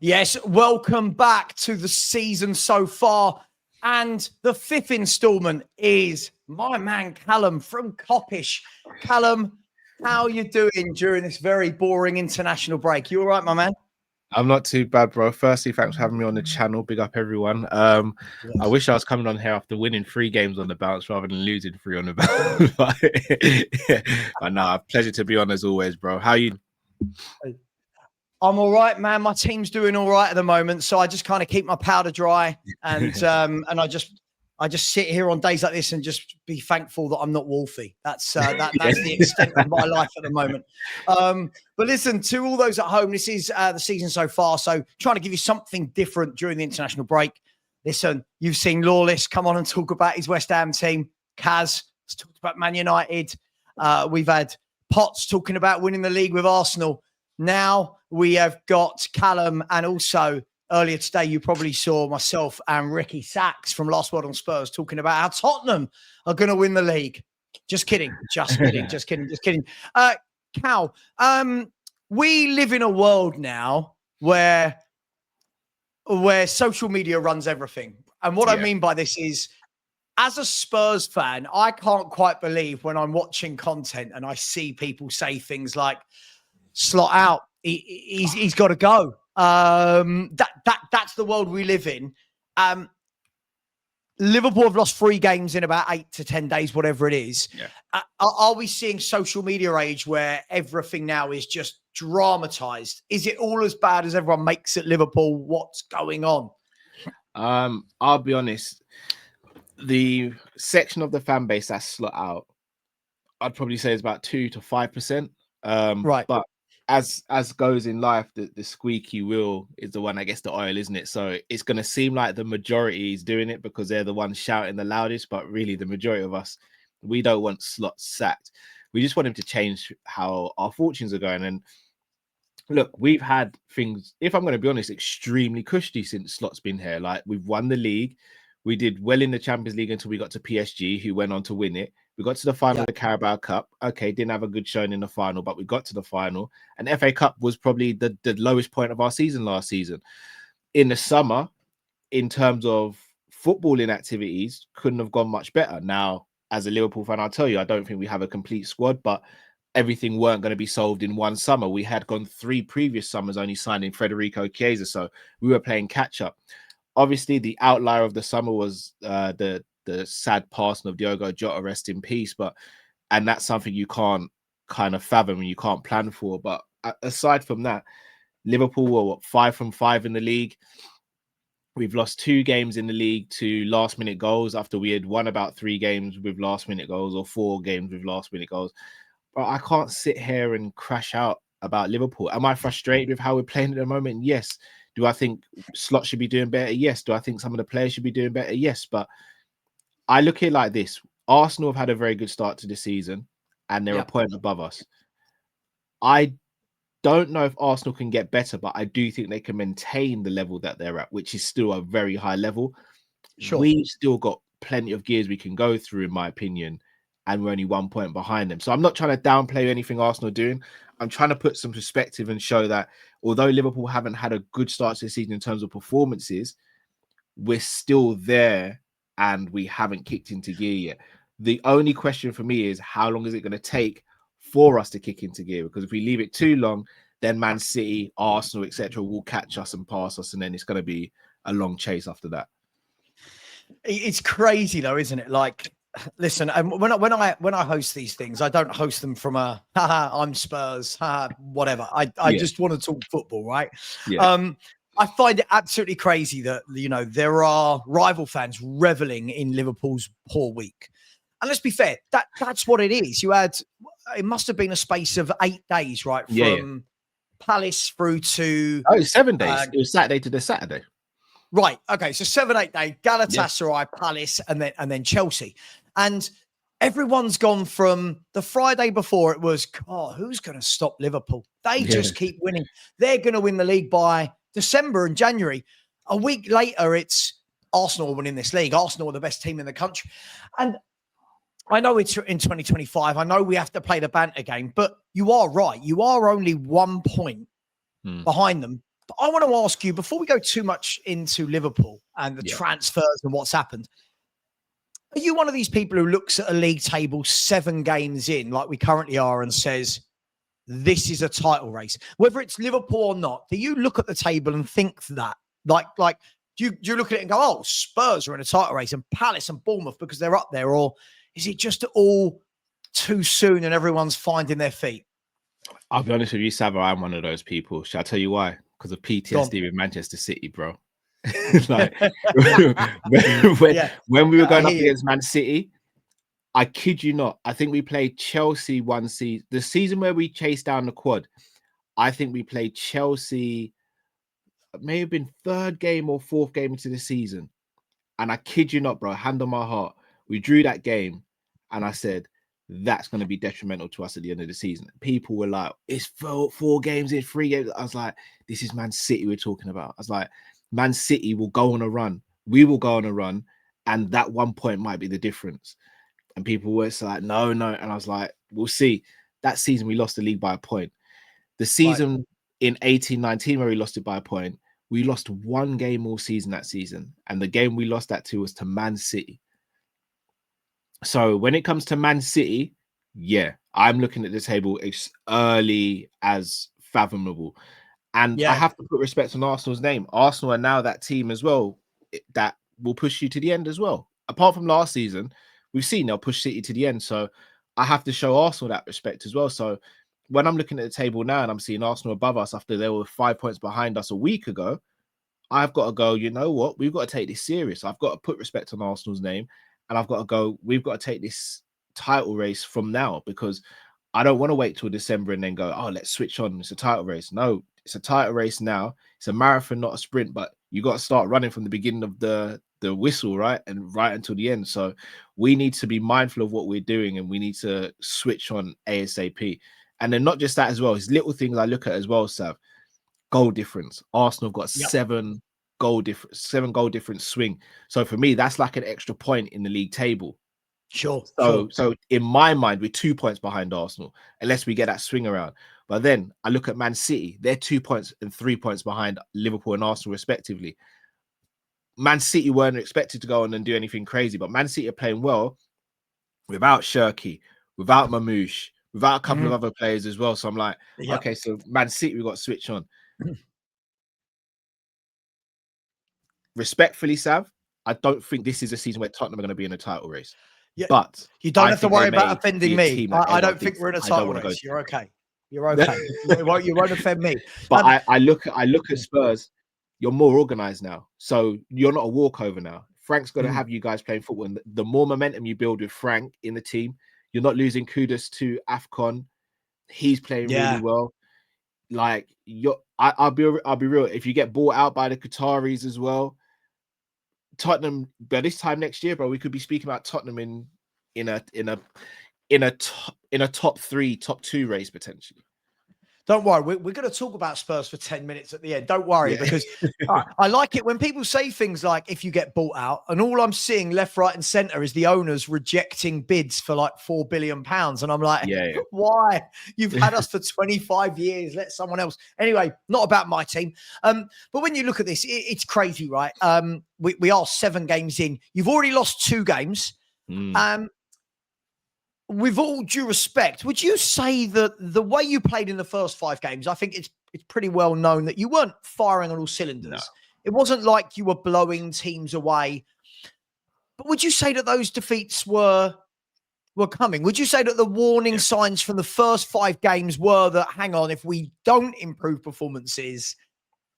Yes, welcome back to the season so far. And the fifth installment is my man Callum from KOPISH. Callum, how are you doing during this very boring international break? You all right, my man? I'm not too bad, bro. Firstly, thanks for having me on the channel. Big up, everyone. I wish I was coming on here after winning 3 games on the bounce rather than losing 3 on the bounce. but no, pleasure to be on as always, bro. How you? I'm all right, man. My team's doing all right at the moment, so I just kind of keep my powder dry, and I just sit here on days like this and just be thankful that I'm not Wolfie. That's the extent of my life at the moment. But listen, to all those at home, this is the season so far. So trying to give you something different during the international break. Listen, you've seen Lawless come on and talk about his West Ham team. Kaz has talked about Man United. We've had Potts talking about winning the league with Arsenal. Now we have got Callum, and also earlier today, you probably saw myself and Ricky Sachs from Last Word on Spurs talking about how Tottenham are going to win the league. Just kidding. Just kidding. Just kidding. Just kidding. Cal, we live in a world now where social media runs everything. And what I mean by this is, as a Spurs fan, I can't quite believe when I'm watching content and I see people say things like, slot out, he's got to go. That's the world we live in. Liverpool have lost 3 games in about 8 to 10 days, whatever it is. Yeah. Are we seeing social media age where everything now is just dramatized? Is it all as bad as everyone makes at Liverpool? What's going on? I'll be honest. The section of the fan base that's slot out, I'd probably say is about 2 to 5%. Right. But as goes in life, the squeaky wheel is the one that gets the oil, isn't it? So it's going to seem like the majority is doing it because they're the ones shouting the loudest, but really the majority of us, we don't want Slot sacked. We just want him to change how our fortunes are going. And look, we've had things, if I'm going to be honest, extremely cushy since Slot's been here. Like, we've won the league. We did well in the Champions League until we got to PSG, who went on to win it. We got to the final of the Carabao Cup. Okay, didn't have a good showing in the final, but we got to the final. And FA Cup was probably the lowest point of our season last season. In the summer, in terms of footballing activities, couldn't have gone much better. Now, as a Liverpool fan, I'll tell you, I don't think we have a complete squad, but everything weren't going to be solved in one summer. We had gone 3 previous summers only signing Federico Chiesa, so we were playing catch-up. Obviously, the outlier of the summer was the sad passing of Diogo Jota, rest in peace. And that's something you can't kind of fathom and you can't plan for. But aside from that, Liverpool were 5 from 5 in the league. We've lost 2 games in the league to last-minute goals after we had won about 3 games with last-minute goals or 4 games with last-minute goals. But I can't sit here and crash out about Liverpool. Am I frustrated with how we're playing at the moment? Yes. Do I think Slot should be doing better? Yes. Do I think some of the players should be doing better? Yes. But I look at it like this. Arsenal have had a very good start to the season and they're a point above us. I don't know if Arsenal can get better, but I do think they can maintain the level that they're at, which is still a very high level. Sure. We've still got plenty of gears we can go through, in my opinion, and we're only 1 point behind them. So I'm not trying to downplay anything Arsenal are doing. I'm trying to put some perspective and show that although Liverpool haven't had a good start to the season in terms of performances, we're still there and we haven't kicked into gear yet. The only question for me is how long is it going to take for us to kick into gear? Because if we leave it too long, then Man City, Arsenal, etc., will catch us and pass us, and then it's going to be a long chase after that. It's crazy though, isn't it? Like, listen, when I host these things, I don't host them from a I'm Spurs, whatever. I just want to talk football, right? Yeah. I find it absolutely crazy that, you know, there are rival fans reveling in Liverpool's poor week. And let's be fair, that's what it is. It must have been a space of 8 days, right? From Palace through to 7 days. It was Saturday to the Saturday. Right. Okay. So 7-8 days, Galatasaray, Palace, and then Chelsea. And everyone's gone from the Friday before it was, oh, who's going to stop Liverpool? They just keep winning. They're going to win the league by December and January. A week later, it's Arsenal winning this league. Arsenal are the best team in the country. And I know it's in 2025. I know we have to play the banter game, but you are right. You are only 1 point behind them. But I want to ask you, before we go too much into Liverpool and the transfers and what's happened, are you one of these people who looks at a league table 7 games in, like we currently are, and says, this is a title race? Whether it's Liverpool or not, do you look at the table and think that? Like, do you look at it and go, oh, Spurs are in a title race and Palace and Bournemouth because they're up there? Or is it just all too soon and everyone's finding their feet? I'll be honest with you, Savva, I'm one of those people. Shall I tell you why? Because of PTSD with Manchester City, bro. Like, when we were going up against Man City, I kid you not, I think we played Chelsea one season. The season where we chased down the quad, I think we played Chelsea, it may have been 3rd game or 4th game into the season. And I kid you not, bro, hand on my heart, we drew that game and I said, that's going to be detrimental to us at the end of the season. People were like, it's 4 games in 3 games. I was like, this is Man City we're talking about. I was like, Man City will go on a run. We will go on a run. And that 1 point might be the difference. And people were like, no. And I was like, we'll see. That season, we lost the league by a point. The season in 18-19, where we lost it by a point, we lost 1 game all season that season. And the game we lost that to was to Man City. So when it comes to Man City, yeah, I'm looking at the table as early as fathomable. And I have to put respect on Arsenal's name. Arsenal are now that team as well that will push you to the end as well. Apart from last season, we've seen they'll push City to the end. So I have to show Arsenal that respect as well. So when I'm looking at the table now and I'm seeing Arsenal above us after they were 5 points behind us a week ago, I've got to go, you know what? We've got to take this serious. I've got to put respect on Arsenal's name. And I've got to go, we've got to take this title race from now, because I don't want to wait till December and then go, oh, let's switch on. It's a title race. No, it's a title race now. It's a marathon, not a sprint, but you got to start running from the beginning of the whistle, right? And right until the end. So we need to be mindful of what we're doing and we need to switch on ASAP. And then not just that as well, it's little things I look at as well, Sav. Goal difference. Arsenal have got 7 goal difference swing. So for me, that's like an extra point in the league table. Sure. So in my mind, we're 2 points behind Arsenal, unless we get that swing around. But then I look at Man City, they're 2 points and 3 points behind Liverpool and Arsenal, respectively. Man City weren't expected to go on and do anything crazy, but Man City are playing well without Shirky, without Mamouche, without a couple of other players as well. So I'm like, okay, so Man City, we've got to switch on. Respectfully, Sav, I don't think this is a season where Tottenham are going to be in a title race. Yeah, but you don't have to worry about offending me. I don't think we're in a title race. You're okay. You're okay. You won't offend me. But I look at Spurs. You're more organized now, so you're not a walkover now. Frank's going to have you guys playing football. And the more momentum you build with Frank in the team, you're not losing Kudus to AFCON. He's playing really well. Like I'll be real. If you get bought out by the Qataris as well, Tottenham, by this time next year, bro, we could be speaking about Tottenham in a top 3, top 2 race potentially. Don't worry, we're going to talk about Spurs for 10 minutes at the end. Don't worry, because I like it when people say things like, if you get bought out, and all I'm seeing left, right, and centre is the owners rejecting bids for like £4 billion. And I'm like, why? You've had us for 25 years. Let someone else. Anyway, not about my team. But when you look at this, it's crazy, right? We are 7 games in. You've already lost 2 games. With all due respect, would you say that the way you played in the first 5 games, I think it's pretty well known that you weren't firing on all cylinders. No. It wasn't like you were blowing teams away. But would you say that those defeats were coming? Would you say that the warning signs from the first 5 games were that, hang on, if we don't improve performances,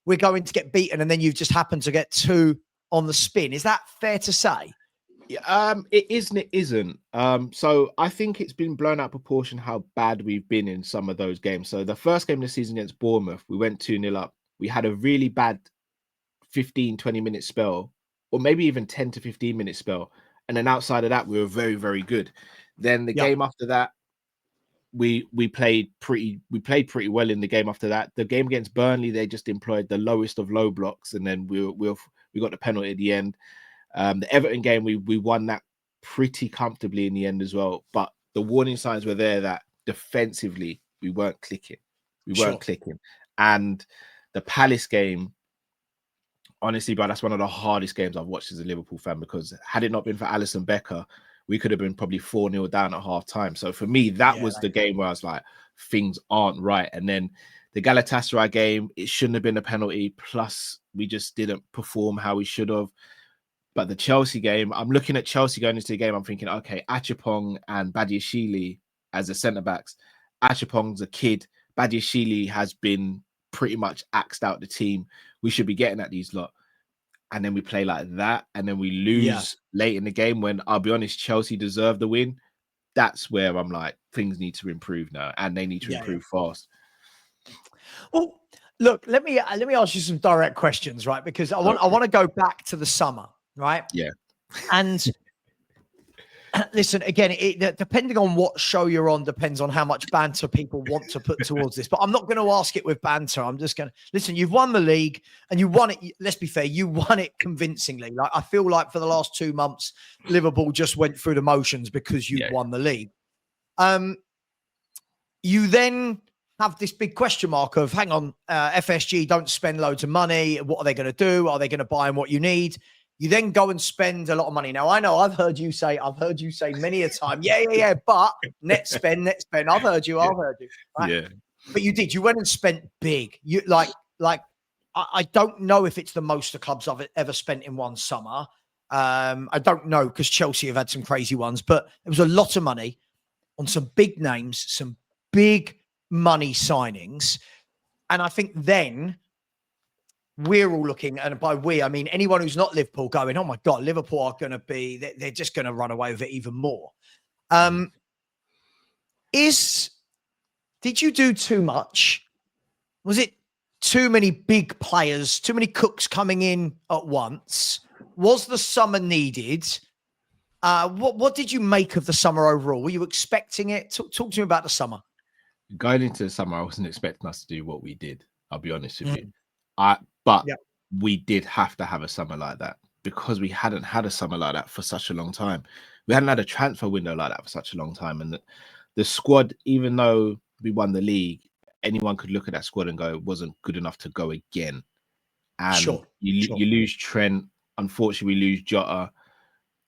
we're going to get beaten, and then you've just happened to get 2 on the spin? Is that fair to say? It is and it isn't. So I think it's been blown out proportion how bad we've been in some of those games. So the first game of the season against Bournemouth, we went 2-0 up. We had a really bad 15-20 minute spell, or maybe even 10 to 15 minute spell. And then outside of that, we were very, very good. Then the game after that, we played pretty well in the game after that. The game against Burnley, they just employed the lowest of low blocks, and then we got the penalty at the end. The Everton game, we won that pretty comfortably in the end as well. But the warning signs were there that defensively we weren't clicking. We weren't clicking. And The Palace game, honestly, bro, that's one of the hardest games I've watched as a Liverpool fan, because had it not been for Alisson Becker, we could have been probably 4-0 down at half time. So for me, that was the game where I was like, things aren't right. And then the Galatasaray game, it shouldn't have been a penalty. Plus, we just didn't perform how we should have. But the Chelsea game, I'm looking at Chelsea going into the game. I'm thinking, okay, Achapong and Badiashile as the centre backs. Achapong's a kid. Badiashile has been pretty much axed out the team. We should be getting at these lot. And then we play like that, and then we lose late in the game when, I'll be honest, Chelsea deserved the win. That's where I'm like, things need to improve now, and they need to improve fast. Well, look, let me ask you some direct questions, right? Because I want to go back to the summer, right? Yeah. And listen, again, depending on what show you're on, depends on how much banter people want to put towards this. But I'm not going to ask it with banter. I'm just going to listen. You've won the league, and you won it. Let's be fair, you won it convincingly. Like, I feel like for the last 2 months, Liverpool just went through the motions because you won the league. You then have this big question mark of, hang on, FSG don't spend loads of money. What are they going to do? Are they going to buy in what you need? You then go and spend a lot of money. Now, I know I've heard you say many a time, but net spend. I've heard you. Right? Yeah. But you did. You went and spent big. You I don't know if it's the most the clubs I've ever spent in one summer. I don't know, because Chelsea have had some crazy ones, but it was a lot of money on some big names, some big money signings. And I think then we're all looking, and by we, I mean anyone who's not Liverpool, going, oh my God, Liverpool are going to be, they're just going to run away with it even more. Did you do too much? Was it too many big players, too many cooks coming in at once? Was the summer needed? What did you make of the summer overall? Were you expecting it? Talk to me about the summer. Going into the summer, I wasn't expecting us to do what we did. I'll be honest with you. We did have to have a summer like that, because we hadn't had a summer like that for such a long time. We hadn't had a transfer window like that for such a long time. And the squad, even though we won the league, anyone could look at that squad and go, it wasn't good enough to go again. And you lose Trent. Unfortunately, we lose Jota,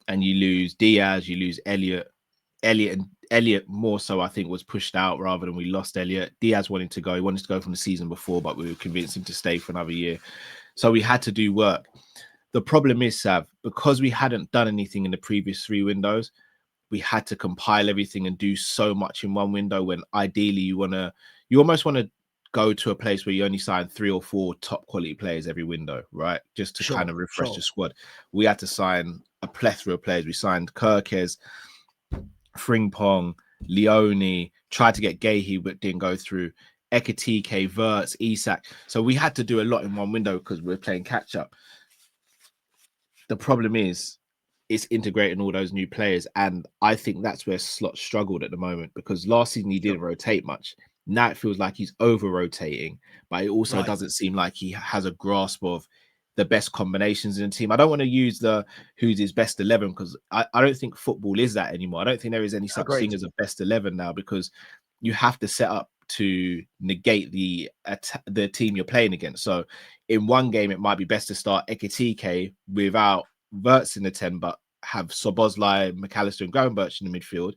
and you lose Diaz, you lose Elliot. Elliot more so, I think, was pushed out rather than we lost Elliot. Diaz wanted to go. He wanted to go from the season before, but we were convinced him to stay for another year. So we had to do work. The problem is, Sav, because we hadn't done anything in the previous 3 windows, we had to compile everything and do so much in one window, when ideally you almost want to go to a place where you only sign 3 or 4 top quality players every window, right? Just to kind of refresh the squad. We had to sign a plethora of players. We signed Kirkes, Frimpong, Leone, tried to get Gahey, but didn't go through. Ekitike, Wirtz, Isak. So we had to do a lot in one window because we're playing catch up. The problem is, it's integrating all those new players, and I think that's where Slot struggled at the moment, because last season he didn't rotate much. Now it feels like he's over rotating, but it also doesn't seem like he has a grasp of the best combinations in the team. I don't want to use who's his best 11, because I don't think football is that anymore. I don't think there is any such thing as a best 11 now, because you have to set up to negate the team you're playing against. So in one game, it might be best to start Ekitike without Wirtz in the 10, but have Szoboszlai, McAllister and Gravenberch in the midfield.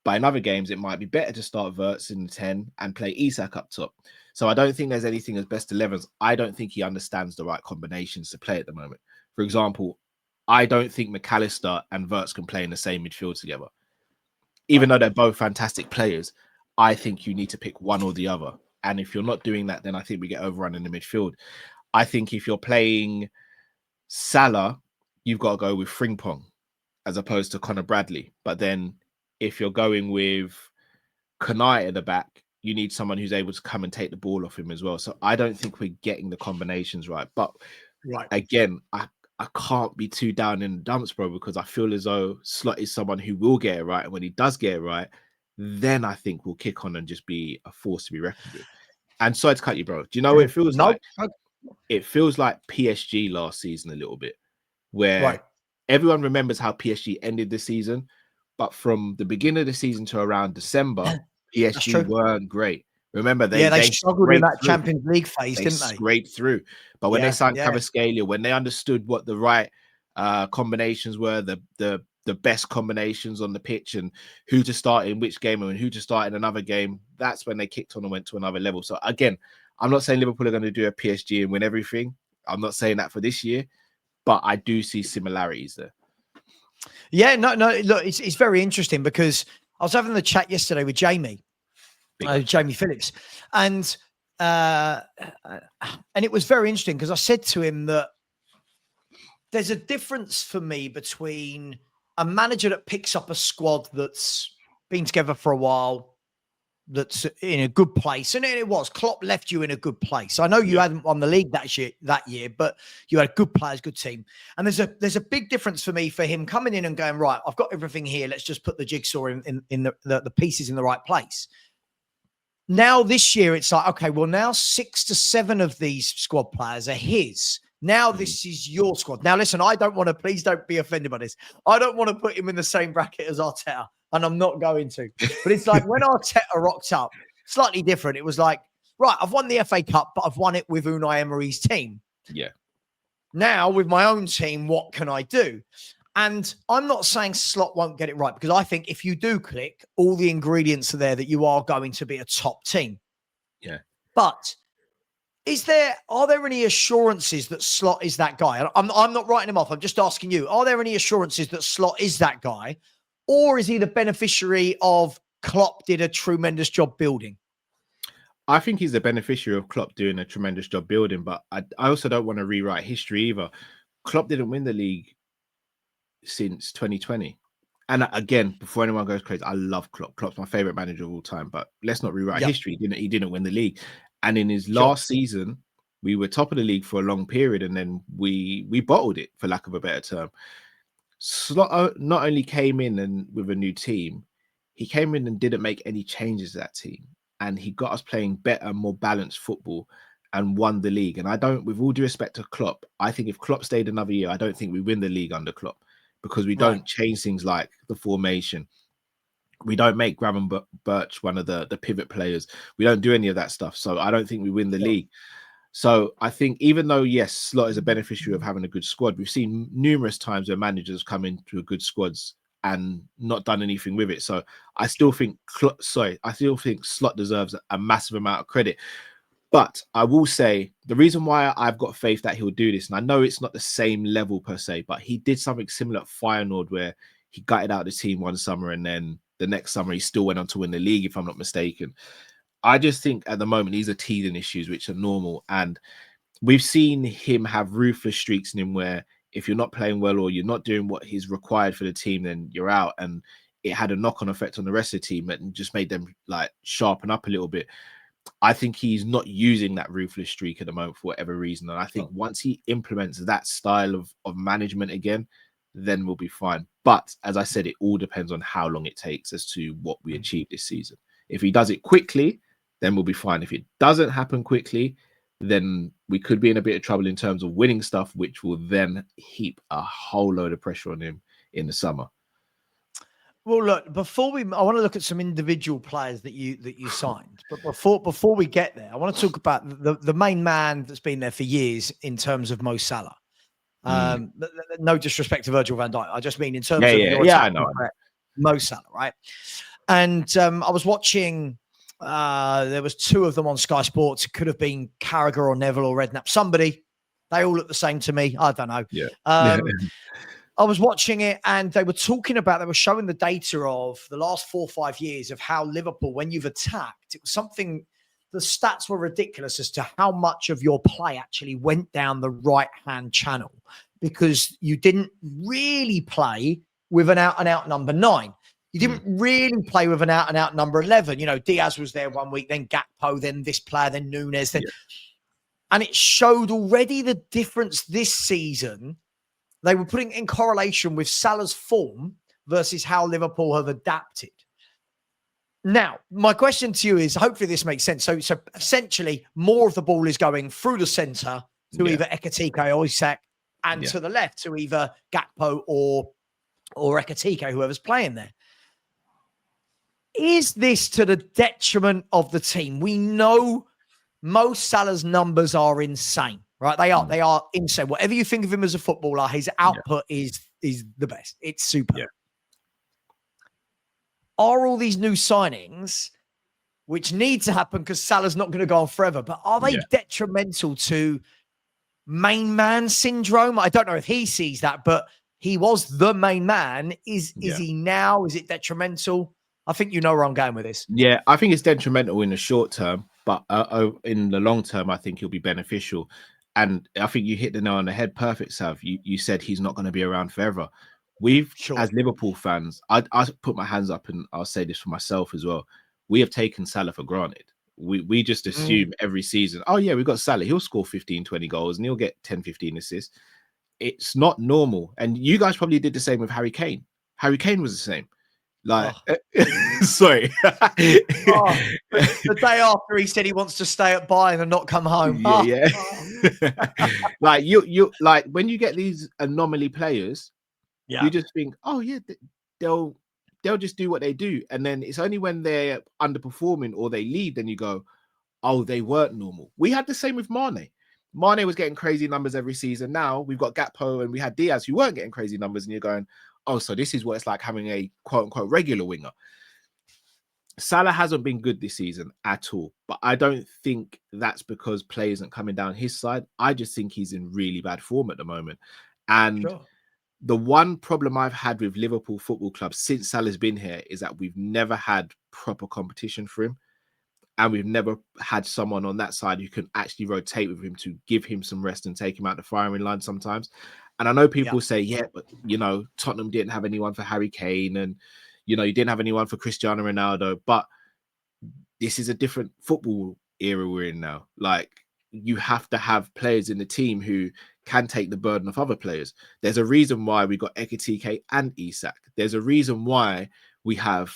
But in other games, it might be better to start Wirtz in the 10 and play Isak up top. So I don't think there's anything as best 11s. I don't think he understands the right combinations to play at the moment. For example, I don't think McAllister and Wirtz can play in the same midfield together. Even though they're both fantastic players, I think you need to pick one or the other. And if you're not doing that, then I think we get overrun in the midfield. I think if you're playing Salah, you've got to go with Frimpong as opposed to Conor Bradley. But then if you're going with Konate at the back, you need someone who's able to come and take the ball off him as well. So I don't think we're getting the combinations right. But again, I can't be too down in the dumps, bro, because I feel as though Slot is someone who will get it right. And when he does get it right, then I think we'll kick on and just be a force to be reckoned with. And sorry to cut you, bro. Do you know what it feels like? It feels like PSG last season a little bit, where everyone remembers how PSG ended the season. But from the beginning of the season to around December, PSG weren't great. Remember, they they struggled in that scraped through. Champions League phase, They didn't they? scraped through. But when they Yeah, signed yeah. Kvaratskhelia, when they understood what the right combinations were, the best combinations on the pitch, and who to start in which game and who to start in another game, that's when they kicked on and went to another level. So again, I'm not saying Liverpool are going to do a PSG and win everything. I'm not saying that for this year, but I do see similarities there. Yeah, no. Look, it's very interesting because I was having the chat yesterday with Jamie Phillips, and it was very interesting because I said to him that there's a difference for me between a manager that picks up a squad that's been together for a while, that's in a good place. And it was Klopp left you in a good place. I know you hadn't won the league that year, but you had good players, good team. And there's a big difference for me for him coming in and going, right, I've got everything here. Let's just put the jigsaw in the pieces in the right place. Now this year, it's like, okay, well now 6 to 7 of these squad players are his. Now this is your squad. Now listen, I don't want to, please don't be offended by this. I don't want to put him in the same bracket as Arteta, and I'm not going to. But it's like when Arteta rocked up, slightly different. It was like, right, I've won the FA Cup, but I've won it with Unai Emery's team. Yeah. Now with my own team, what can I do? And I'm not saying Slot won't get it right, because I think if you do click, all the ingredients are there that you are going to be a top team. Yeah. But are there any assurances that Slot is that guy? I'm not writing him off. I'm just asking you, are there any assurances that Slot is that guy? Or is he the beneficiary of Klopp did a tremendous job building? I think he's the beneficiary of Klopp doing a tremendous job building, but I also don't want to rewrite history either. Klopp didn't win the league since 2020. And again, before anyone goes crazy, I love Klopp. Klopp's my favorite manager of all time, but let's not rewrite history. He didn't win the league. And in his last season, we were top of the league for a long period, and then we bottled it, for lack of a better term. Slot not only came in and with a new team, he came in and didn't make any changes to that team. And he got us playing better, more balanced football and won the league. And I don't, with all due respect to Klopp, I think if Klopp stayed another year, I don't think we win the league under Klopp, because we don't change things like the formation. We don't make Graham Birch one of the pivot players. We don't do any of that stuff. So I don't think we win the league. So I think even though, yes, Slot is a beneficiary of having a good squad, we've seen numerous times where managers come into good squads and not done anything with it. So I still think Slot deserves a massive amount of credit. But I will say the reason why I've got faith that he'll do this, and I know it's not the same level per se, but he did something similar at Feyenoord where he gutted out the team one summer and then the next summer he still went on to win the league, if I'm not mistaken. I just think at the moment these are teething issues which are normal, and we've seen him have ruthless streaks in him where if you're not playing well or you're not doing what is required for the team, then you're out, and it had a knock-on effect on the rest of the team and just made them like sharpen up a little bit. I think he's not using that ruthless streak at the moment for whatever reason, and I think once he implements that style of management again, then we'll be fine. But as I said, it all depends on how long it takes as to what we achieve this season. If he does it quickly, then we'll be fine. If it doesn't happen quickly, then we could be in a bit of trouble in terms of winning stuff, which will then heap a whole load of pressure on him in the summer. Well, look, I want to look at some individual players that you signed. But before we get there, I want to talk about the main man that's been there for years in terms of Mo Salah. No disrespect to Virgil van Dijk. I just mean in terms of your attacking threat, Mo Salah, right? And I was watching, there was 2 of them on Sky Sports. It could have been Carragher or Neville or Redknapp. Somebody. They all look the same to me. I don't know. Yeah. I was watching it and they were showing the data of the last 4 or 5 years of how Liverpool, when you've attacked, it was something, the stats were ridiculous as to how much of your play actually went down the right-hand channel, because you didn't really play with an out-and-out number 9. You didn't really play with an out-and-out number 11. You know, Diaz was there one week, then Gakpo, then this player, then Nunes. And it showed already the difference this season. They were putting in correlation with Salah's form versus how Liverpool have adapted. Now, my question to you is, hopefully this makes sense. So essentially, more of the ball is going through the centre to either Ekitike Isak and to the left to either Gakpo or Ekitike, whoever's playing there. Is this to the detriment of the team? We know Mo Salah's numbers are insane, right? They are insane. Whatever you think of him as a footballer, his output is the best. It's super. Yeah. Are all these new signings, which need to happen because Salah's not going to go on forever, but are they detrimental to main man syndrome? I don't know if he sees that, but he was the main man. Is he now? Is it detrimental? I think you know where I'm going with this. Yeah, I think it's detrimental in the short term, but in the long term, I think he'll be beneficial. And I think you hit the nail on the head. Perfect, Sav. You said he's not going to be around forever. As Liverpool fans, I put my hands up and I'll say this for myself as well. We have taken Salah for granted. We just assume every season, oh yeah, we've got Salah. He'll score 15, 20 goals and he'll get 10, 15 assists. It's not normal. And you guys probably did the same with Harry Kane. Harry Kane was the same. Like, sorry. The day after he said he wants to stay at Bayern and not come home. Yeah. Like you like when you get these anomaly players, you just think, oh yeah, they'll just do what they do. And then it's only when they're underperforming or they leave, then you go, oh, they weren't normal. We had the same with Mane. Mane was getting crazy numbers every season. Now we've got Gakpo and we had Diaz who weren't getting crazy numbers, and you're going, oh, so this is what it's like having a quote-unquote regular winger. Salah hasn't been good this season at all, but I don't think that's because play isn't coming down his side. I just think he's in really bad form at the moment. And the one problem I've had with Liverpool Football Club since Salah's been here is that we've never had proper competition for him. And we've never had someone on that side who can actually rotate with him to give him some rest and take him out the firing line sometimes. And I know people say, yeah, but, you know, Tottenham didn't have anyone for Harry Kane and, you know, you didn't have anyone for Cristiano Ronaldo. But this is a different football era we're in now. Like, you have to have players in the team who can take the burden of other players. There's a reason why we got Ekitike and Isak. There's a reason why we have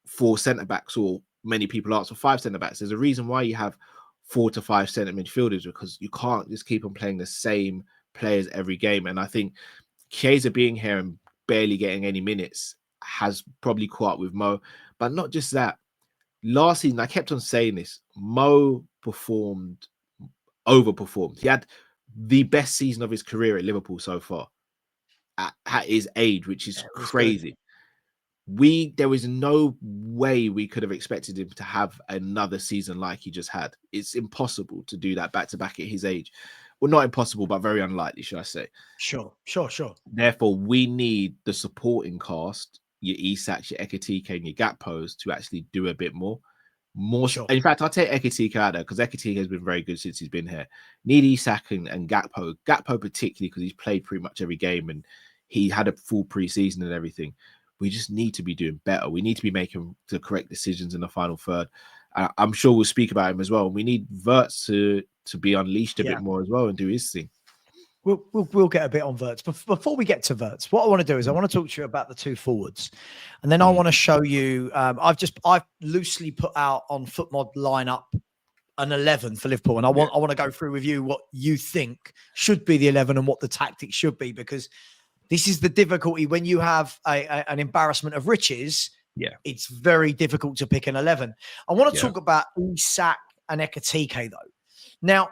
4 centre-backs, or many people ask for 5 centre-backs. There's a reason why you have 4 to 5 centre midfielders, because you can't just keep on playing the same players every game. And I think Chiesa being here and barely getting any minutes has probably caught up with Mo. But not just that. Last season, I kept on saying this, Mo overperformed. He had the best season of his career at Liverpool so far at his age, which is crazy. There was no way we could have expected him to have another season like he just had. It's impossible to do that back to back at his age. Well, not impossible, but very unlikely, should I say. Sure. Therefore, we need the supporting cast, your Isaks, your Ekitike, and your Gakpos, to actually do a bit more. In fact, I'll take Ekitike out there because Ekitike has been very good since he's been here. Need Isak and Gakpo. Gakpo particularly because he's played pretty much every game and he had a full preseason and everything. We just need to be doing better. We need to be making the correct decisions in the final third. I'm sure we'll speak about him as well. We need Wirtz to be unleashed a bit more as well and do his thing. We'll get a bit on Wirtz. But before we get to Wirtz, what I want to do is I want to talk to you about the 2 forwards. And then I want to show you, I've loosely put out on FootMod lineup an 11 for Liverpool. And I want to go through with you what you think should be the 11 and what the tactics should be, because this is the difficulty when you have an embarrassment of riches. Yeah, it's very difficult to pick an 11. I want to talk about Isak and Ekitike, though. Now,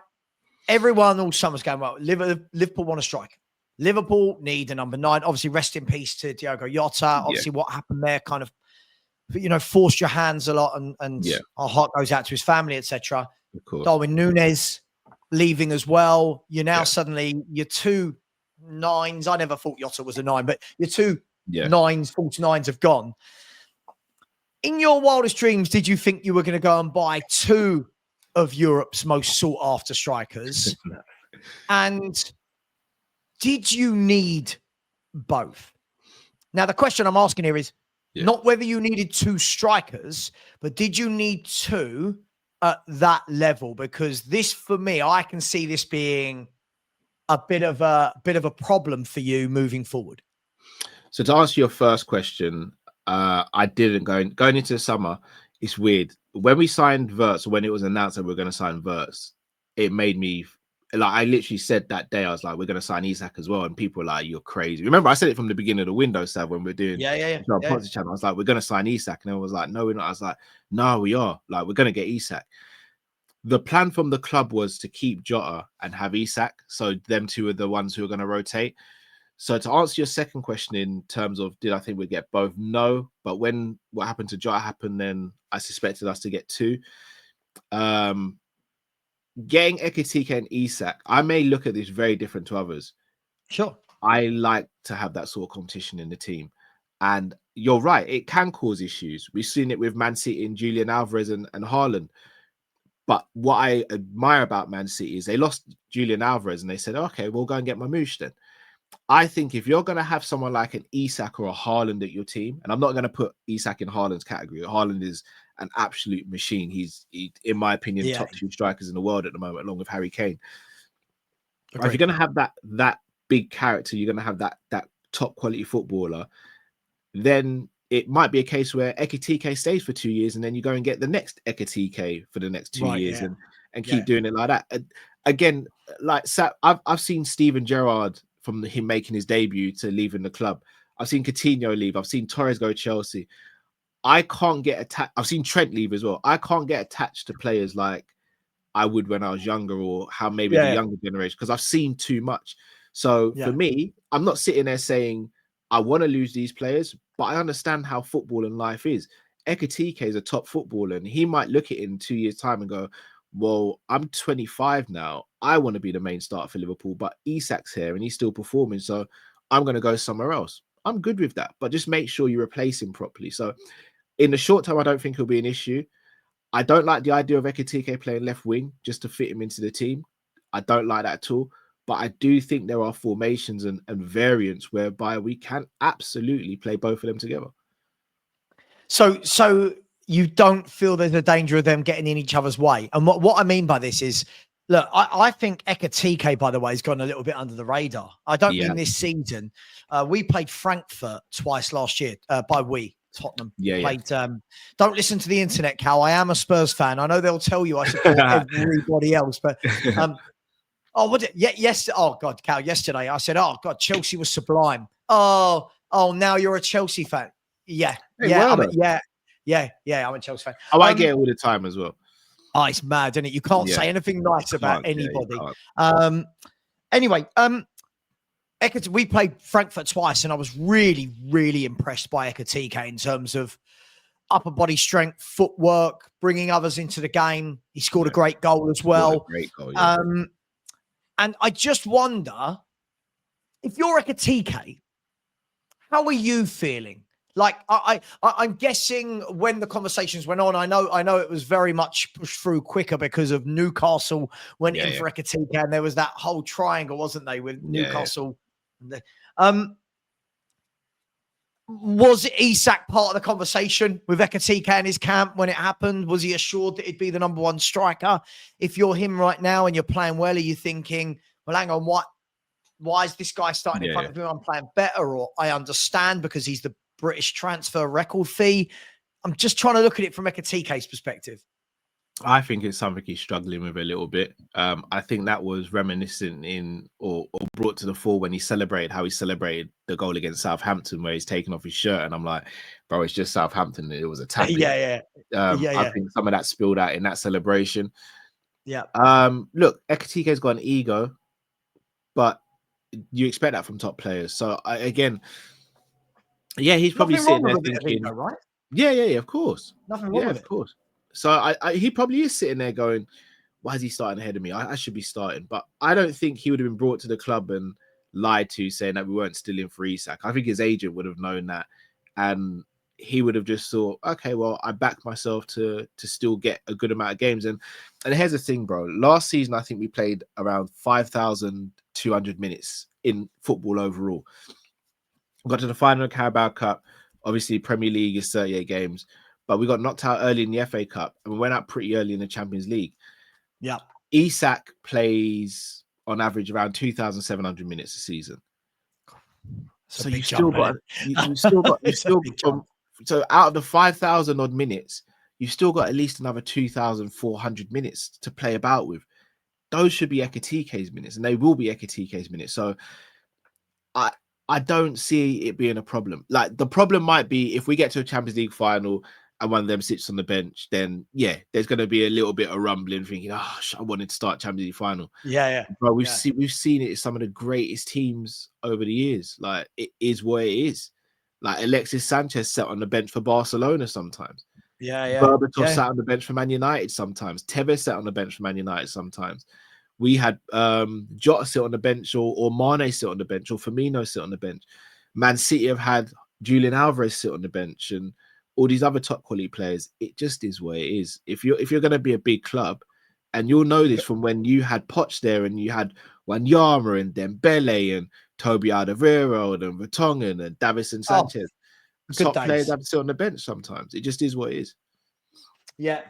everyone all summer's going, well, Liverpool want a striker. Liverpool need a number 9. Obviously, rest in peace to Diogo Jota. Obviously, what happened there kind of, forced your hands a lot, and our heart goes out to his family, etc. Of course. Darwin Núñez leaving as well. You're now suddenly your 2 9s. I never thought Jota was a 9, but your 2 9s, false 9s have gone. In your wildest dreams, did you think you were going to go and buy 2 of Europe's most sought after strikers? And did you need both? Now, the question I'm asking here is not whether you needed 2 strikers, but did you need 2 at that level? Because this, for me, I can see this being a bit of a problem for you moving forward. So to answer your first question, I didn't going into the summer. It's weird. When we signed Wirtz, or when it was announced that we were going to sign Wirtz, it made me like I literally said that day, I was like, we're gonna sign Isak as well, and people were like, you're crazy. Remember, I said it from the beginning of the window, Sav, when we're doing the Ponzi channel. I was like, we're gonna sign Isak, and I was like, no, we're not. I was like, no, we are. Like, we're gonna get Isak. The plan from the club was to keep Jota and have Isak, so them two are the ones who are going to rotate. So to answer your second question in terms of did I think we'd get both? No, but when what happened to Jota happened, then I suspected us to get two. Getting Ekitike and Isak, I may look at this very different to others. Sure. I like to have that sort of competition in the team. And you're right, it can cause issues. We've seen it with Man City and Julian Alvarez and Haaland. But what I admire about Man City is they lost Julian Alvarez and they said, okay, we'll go and get Mamouche then. I think if you're going to have someone like an Isak or a Haaland at your team, and I'm not going to put Isak in Haaland's category. Haaland is an absolute machine. He's in my opinion, top two strikers in the world at the moment, along with Harry Kane. If you're going to have that big character, you're going to have that top quality footballer, then it might be a case where Ekitike stays for 2 years and then you go and get the next Ekitike for the next 2 years and keep doing it like that. Again, like I've seen Steven Gerrard from him making his debut to leaving the club. I've seen Coutinho leave. I've seen Torres go to Chelsea. I can't get attached. I've seen Trent leave as well. I can't get attached to players like I would when I was younger, or how maybe the younger generation, because I've seen too much. So for me, I'm not sitting there saying I want to lose these players, but I understand how football and life is. Ekitike is a top footballer, and he might look at it in 2 years' time and go, well, I'm 25 now. I want to be the main starter for Liverpool, but Isak's here and he's still performing, so I'm going to go somewhere else. I'm good with that, but just make sure you replace him properly. So in the short term, I don't think it'll be an issue. I don't like the idea of Ekitike playing left wing just to fit him into the team. I don't like that at all. But I do think there are formations and variants whereby we can absolutely play both of them together. So you don't feel there's a danger of them getting in each other's way? And what I mean by this is, look, I think Ekitike, by the way, has gone a little bit under the radar. I don't mean this season. We played Frankfurt twice last year. By we, Tottenham played. Don't listen to the internet, Cal. I am a Spurs fan. I know they'll tell you I support everybody else, but oh, what? Yes. Oh God, Cal. Yesterday I said, oh God, Chelsea was sublime. Oh, now you're a Chelsea fan. Yeah, hey, I'm a Chelsea fan. I get it all the time as well. Oh, it's mad, isn't it? You can't say anything nice about anybody. Anyway, we played Frankfurt twice, and I was really, really impressed by Ekitike in terms of upper body strength, footwork, bringing others into the game. He scored a great goal as well. Great goal, and I just wonder, if you're Ekitike, how are you feeling? Like, I'm guessing when the conversations went on, I know it was very much pushed through quicker because of Newcastle went in for Ekitike, and there was that whole triangle, wasn't they, with Newcastle? Was Isak part of the conversation with Ekitike and his camp when it happened? Was he assured that he'd be the number one striker? If you're him right now and you're playing well, are you thinking, well, hang on, why is this guy starting in front of him? I'm playing better, or I understand because he's the British transfer record fee. I'm just trying to look at it from Ekitike's perspective. I think it's something he's struggling with a little bit. I think that was reminiscent or brought to the fore when he celebrated how he celebrated the goal against Southampton, where he's taken off his shirt, and I'm like, bro, it's just Southampton. It was a tap. I think some of that spilled out in that celebration. Look, Ekitike's got an ego, but you expect that from top players. So he's probably sitting there thinking, right? Yeah, of course. Nothing wrong with it. Of course. So he probably is sitting there going, why is he starting ahead of me? I should be starting. But I don't think he would have been brought to the club and lied to, saying that we weren't still in for Isak. I think his agent would have known that. And he would have just thought, okay, well, I back myself to still get a good amount of games. And here's the thing, bro. Last season, I think we played around 5,200 minutes in football overall. Got to the final of Carabao Cup. Obviously, Premier League is 38 games. But we got knocked out early in the FA Cup, and we went out pretty early in the Champions League. Yeah. Isak plays on average around 2,700 minutes a season. So you've still got so out of the 5,000 odd minutes, you've still got at least another 2,400 minutes to play about with. those should be Ekitike's minutes, and they will be Ekitike's minutes. So I don't see it being a problem. Like, the problem might be if we get to a Champions League final and one of them sits on the bench, then yeah, there's going to be a little bit of rumbling, thinking, "Oh, I wanted to start Champions League final." Yeah. But we've seen it in some of the greatest teams over the years. Like, it is what it is. Like, Alexis Sanchez sat on the bench for Barcelona sometimes. Berbatov sat on the bench for Man United sometimes. Tevez sat on the bench for Man United sometimes. We had Jota sit on the bench, or Mane sit on the bench, or Firmino sit on the bench. Man City have had Julian Alvarez sit on the bench, and all these other top quality players. It just is what it is. If you're going to be a big club, and you'll know this from when you had Poch there, and you had Wanyama and Dembele and Toby Alderweireld and Vertonghen and Davison Sanchez. Top players have to sit on the bench sometimes. It just is what it is. Yeah.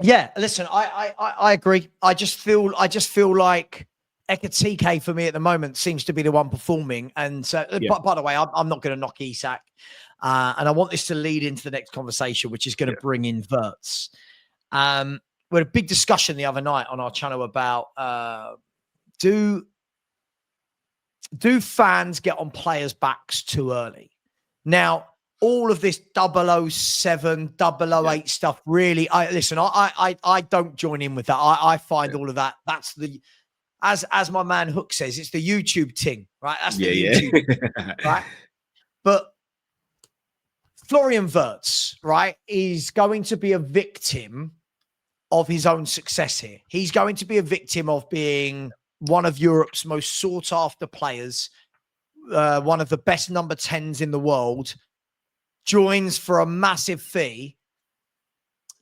Yeah, listen, I agree. I just feel like Ekitike for me at the moment seems to be the one performing. And by the way, I'm not going to knock Isak. And I want this to lead into the next conversation, which is going to bring in Wirtz. We had a big discussion the other night on our channel about do fans get on players' backs too early? Now, all of this 007, 008 stuff, really, I don't join in with that. I find all of that, that's the, as my man Hook says, it's the YouTube thing, right? That's the YouTube, right? But Florian Wirtz, right, is going to be a victim of his own success here. He's going to be a victim of being one of Europe's most sought-after players, one of the best number 10s in the world, joins for a massive fee.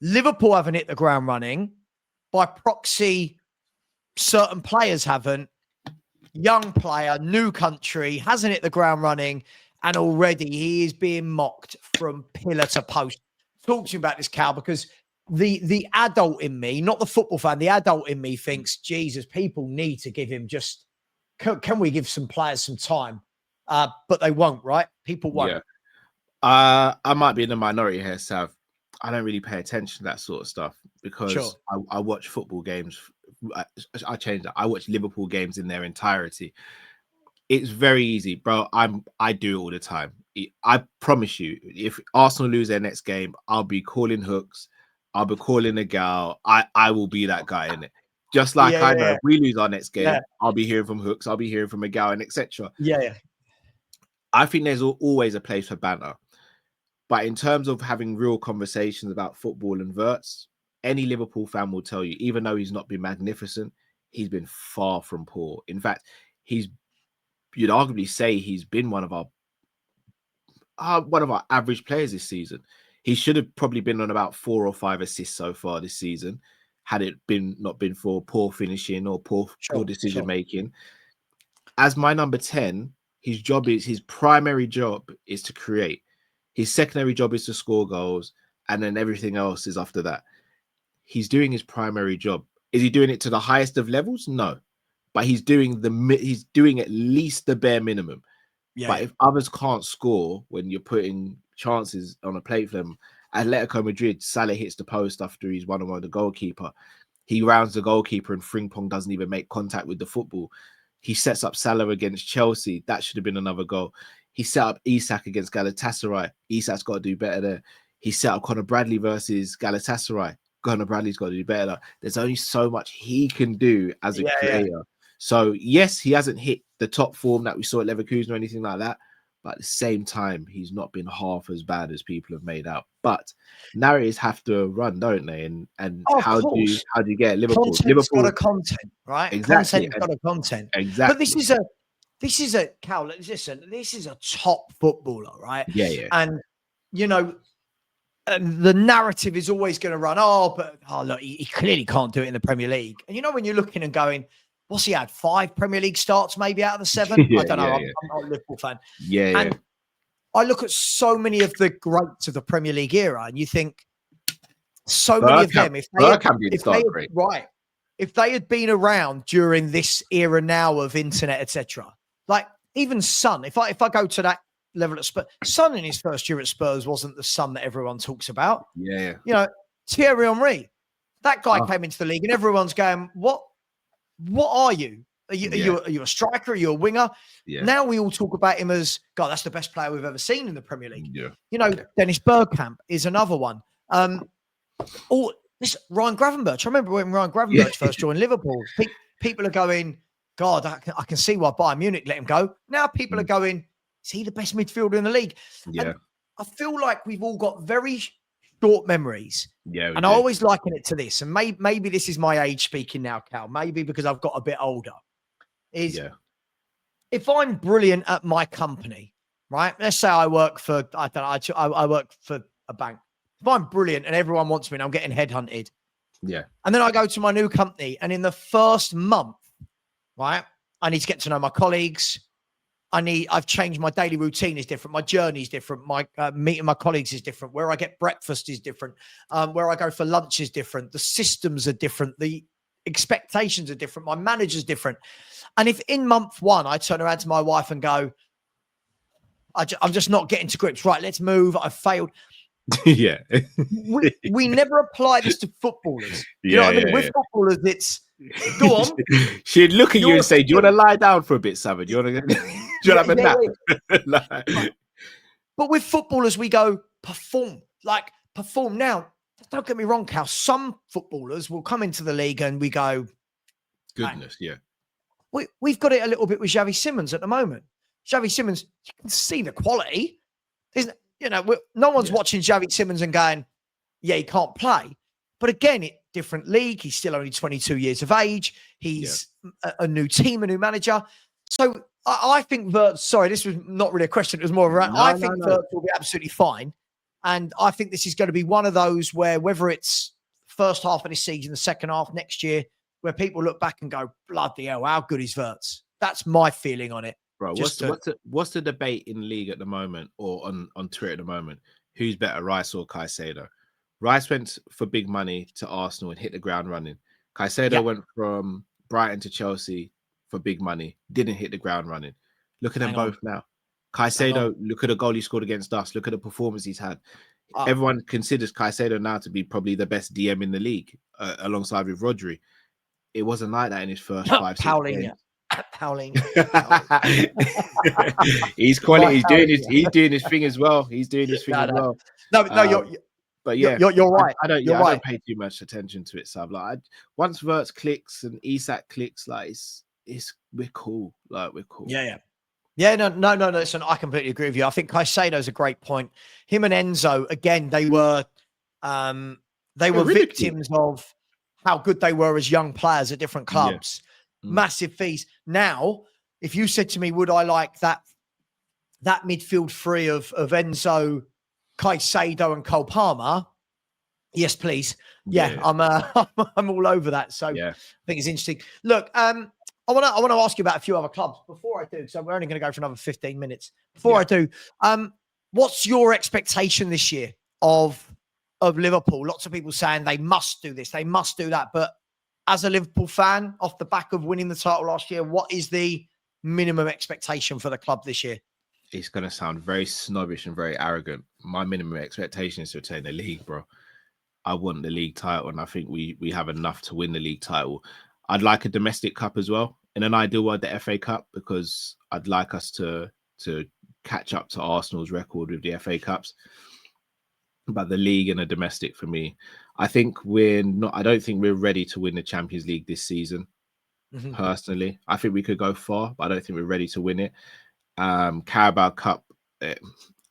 Liverpool haven't hit the ground running. By proxy, certain players haven't. Young player, new country, hasn't hit the ground running, and already he is being mocked from pillar to post. Talk to you about this, Cal, because the adult in me, not the football fan, the adult in me thinks, Jesus, people need to give him just, can we give some players some time? But they won't, right? People won't. Yeah. I might be in the minority here, Sav. I don't really pay attention to that sort of stuff because I watch football games. I changed that. I watch Liverpool games in their entirety. It's very easy, bro. I do it all the time. I promise you, if Arsenal lose their next game, I'll be calling Hooks. I'll be calling a gal. I will be that guy in it. Just like I know if we lose our next game, I'll be hearing from Hooks. I'll be hearing from a gal, and etc. I think there's always a place for banter. But in terms of having real conversations about football and Wirtz, any Liverpool fan will tell you, even though he's not been magnificent, he's been far from poor. In fact, you'd arguably say he's been one of our average players this season. He should have probably been on about 4 or 5 assists so far this season, had it not been for poor finishing or poor decision making. As my number 10, his primary job is to create. His secondary job is to score goals, and then everything else is after that. He's doing his primary job. Is he doing it to the highest of levels? No, but he's doing at least the bare minimum. But if others can't score when you're putting chances on a plate for them, Atletico Madrid, Salah hits the post after he's one-on-one with the goalkeeper. He rounds the goalkeeper and Frimpong doesn't even make contact with the football. He sets up Salah against Chelsea. That should have been another goal. He set up Isak against Galatasaray. Isak's got to do better there. He set up Conor Bradley versus Galatasaray. Conor Bradley's got to do better there. There's only so much he can do as a creator. So, yes, he hasn't hit the top form that we saw at Leverkusen or anything like that. But at the same time, he's not been half as bad as people have made out. But narratives have to run, don't they? And how do you get Liverpool? Liverpool's got a content, right? Exactly. Content's got a content. Exactly. But this is a Cal. Listen, this is a top footballer, right? Yeah. And you know, the narrative is always going to run. Look, he clearly can't do it in the Premier League. And you know, when you're looking and going, what's he had? 5 Premier League starts, maybe out of the 7. I don't know. I'm not a Liverpool fan. And I look at so many of the greats of the Premier League era, and you think so many of them, if they had been around during this era now of internet, etc. Like even Son, if I go to that level at Spurs, Son in his first year at Spurs wasn't the Son that everyone talks about. You know, Thierry Henry, That guy came into the league, and everyone's going, "What are you? Are you a striker? Are you a winger?" Yeah. Now we all talk about him as, God, that's the best player we've ever seen in the Premier League. Yeah. You know, Dennis Bergkamp is another one. Or this Ryan Gravenberch. I remember when Ryan Gravenberch first joined Liverpool. People are going, God, I can see why Bayern Munich let him go. Now people are going, is he the best midfielder in the league? Yeah. And I feel like we've all got very short memories. Yeah. And I always liken it to this. And maybe this is my age speaking now, Cal. Maybe because I've got a bit older. If I'm brilliant at my company, right? Let's say I work for, I work for a bank. If I'm brilliant and everyone wants me and I'm getting headhunted. Yeah. And then I go to my new company, and in the first month, right, I need to get to know my colleagues. I've changed my daily routine is different. My journey is different. My meeting my colleagues is different. Where I get breakfast is different. Where I go for lunch is different. The systems are different. The expectations are different. My manager's different. And if in month one, I turn around to my wife and go, I'm just not getting to grips. Right, let's move. I've failed. Yeah. we never apply this to footballers. You know what I mean? With footballers, it's go on. She'd look at you and say, "Do you want to lie down for a bit, Savva? Do you want to have a nap?" But with footballers, we go perform. Now. Don't get me wrong, Cal. Some footballers will come into the league and we go, goodness, yeah. We've got it a little bit with Xavi Simons at the moment. Xavi Simons, you can see the quality. No one's watching Xavi Simons and going, yeah, he can't play. But again, different league. He's still only 22 years of age. He's a new team, a new manager. So I think Wirtz, sorry, this was not really a question. It was more of a I think Wirtz will be absolutely fine. And I think this is going to be one of those where whether it's first half of this season, the second half next year, where people look back and go, bloody hell, how good is Wirtz? That's my feeling on it. Bro, what's the debate in the league at the moment or on Twitter at the moment? Who's better, Rice or Caicedo? Rice went for big money to Arsenal and hit the ground running. Caicedo went from Brighton to Chelsea for big money, didn't hit the ground running. Look at them both now. Caicedo, look at the goal he scored against us. Look at the performance he's had. Everyone considers Caicedo now to be probably the best DM in the league alongside with Rodri. It wasn't like that in his first 5 games. Howling. He's quality. He's doing his thing as well. He's doing his thing as well. But yeah, you're right. I don't pay too much attention to it, Sab. Once Wirtz clicks and Isak clicks, we're cool. We're cool. Yeah. No. Listen, I completely agree with you. I think Caicedo's a great point. Him and Enzo, again, they were victims of how good they were as young players at different clubs. Massive fees. Now, if you said to me, would I like that midfield three of Enzo, Caicedo, and Cole Palmer? Yes, please. I'm all over that. So I think it's interesting. Look, I want to ask you about a few other clubs before I do. So we're only going to go for another 15 minutes. Before I do, what's your expectation this year of Liverpool? Lots of people saying they must do this, they must do that, but as a Liverpool fan, off the back of winning the title last year, what is the minimum expectation for the club this year? It's going to sound very snobbish and very arrogant. My minimum expectation is to retain the league, bro. I want the league title, and I think we have enough to win the league title. I'd like a domestic cup as well. In an ideal world, the FA Cup, because I'd like us to catch up to Arsenal's record with the FA Cups. But the league and a domestic for me, I don't think we're ready to win the Champions League this season. Personally, I think we could go far, but I don't think we're ready to win it. Carabao Cup,